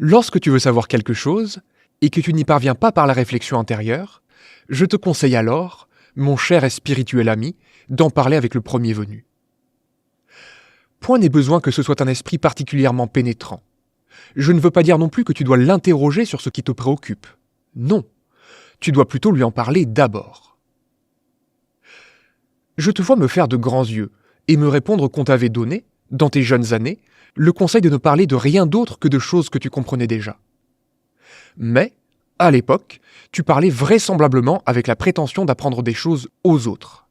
Lorsque tu veux savoir quelque chose, et que tu n'y parviens pas par la réflexion intérieure, je te conseille alors, mon cher et spirituel ami, d'en parler avec le premier venu. Point n'est besoin que ce soit un esprit particulièrement pénétrant. Je ne veux pas dire non plus que tu dois l'interroger sur ce qui te préoccupe. Non, tu dois plutôt lui en parler d'abord. Je te vois me faire de grands yeux et me répondre qu'on t'avait donné, dans tes jeunes années, le conseil de ne parler de rien d'autre que de choses que tu comprenais déjà. Mais, à l'époque, tu parlais vraisemblablement avec la prétention d'apprendre des choses aux autres.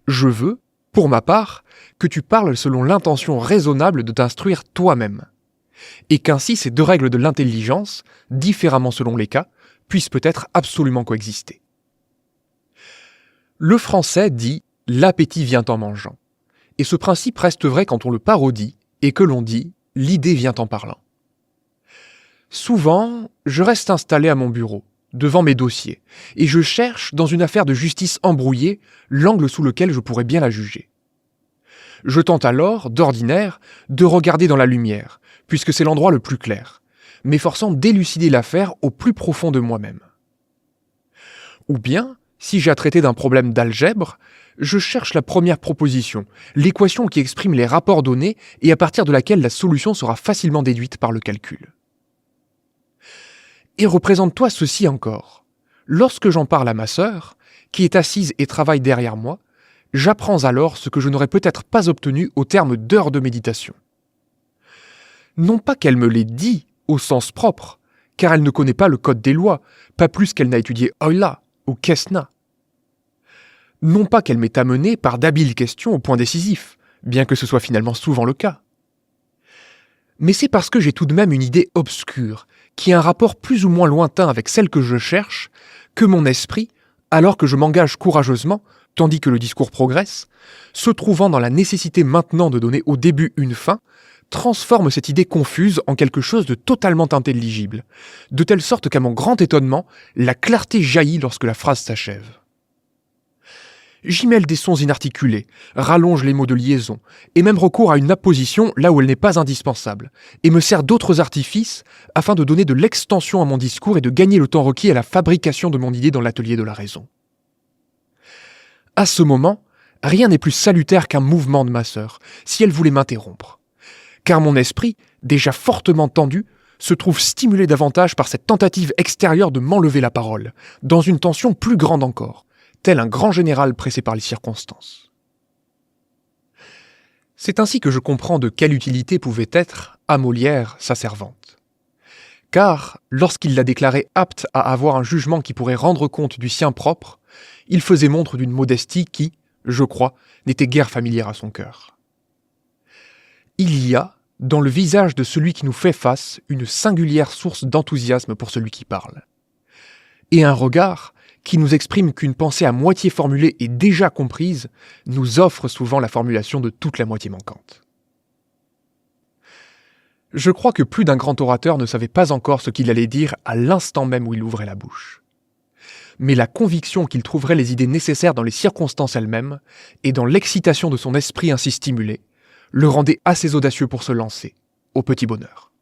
Je veux, pour ma part, que tu parles selon l'intention raisonnable de t'instruire toi-même, et qu'ainsi ces deux règles de l'intelligence, différemment selon les cas, puissent peut-être absolument coexister. Le français dit « l'appétit vient en mangeant », et ce principe reste vrai quand on le parodie, et que l'on dit « l'idée vient en parlant ». Souvent, je reste installé à mon bureau, devant mes dossiers, et je cherche, dans une affaire de justice embrouillée, l'angle sous lequel je pourrais bien la juger. Je tente alors, d'ordinaire, de regarder dans la lumière, puisque c'est l'endroit le plus clair, m'efforçant d'élucider l'affaire au plus profond de moi-même. Ou bien, si j'ai à traiter d'un problème d'algèbre, je cherche la première proposition, l'équation qui exprime les rapports donnés et à partir de laquelle la solution sera facilement déduite par le calcul. Et représente-toi ceci encore. Lorsque j'en parle à ma sœur, qui est assise et travaille derrière moi, j'apprends alors ce que je n'aurais peut-être pas obtenu au terme d'heures de méditation. Non pas qu'elle me l'ait dit au sens propre, car elle ne connaît pas le code des lois, pas plus qu'elle n'a étudié Euler ou Kessner. Non pas qu'elle m'ait amené par d'habiles questions au point décisif, bien que ce soit finalement souvent le cas. Mais c'est parce que j'ai tout de même une idée obscure, qui a un rapport plus ou moins lointain avec celle que je cherche, que mon esprit, alors que je m'engage courageusement, tandis que le discours progresse, se trouvant dans la nécessité maintenant de donner au début une fin, transforme cette idée confuse en quelque chose de totalement intelligible, de telle sorte qu'à mon grand étonnement, la clarté jaillit lorsque la phrase s'achève. J'y mêle des sons inarticulés, rallonge les mots de liaison, et même recours à une apposition là où elle n'est pas indispensable, et me sert d'autres artifices afin de donner de l'extension à mon discours et de gagner le temps requis à la fabrication de mon idée dans l'atelier de la raison. À ce moment, rien n'est plus salutaire qu'un mouvement de ma sœur, si elle voulait m'interrompre. Car mon esprit, déjà fortement tendu, se trouve stimulé davantage par cette tentative extérieure de m'enlever la parole, dans une tension plus grande encore, tel un grand général pressé par les circonstances. C'est ainsi que je comprends de quelle utilité pouvait être, à Molière, sa servante. Car, lorsqu'il l'a déclarée apte à avoir un jugement qui pourrait rendre compte du sien propre, il faisait montre d'une modestie qui, je crois, n'était guère familière à son cœur. Il y a, dans le visage de celui qui nous fait face, une singulière source d'enthousiasme pour celui qui parle. Et un regard qui nous exprime qu'une pensée à moitié formulée et déjà comprise nous offre souvent la formulation de toute la moitié manquante. Je crois que plus d'un grand orateur ne savait pas encore ce qu'il allait dire à l'instant même où il ouvrait la bouche. Mais la conviction qu'il trouverait les idées nécessaires dans les circonstances elles-mêmes, et dans l'excitation de son esprit ainsi stimulé, le rendait assez audacieux pour se lancer, au petit bonheur.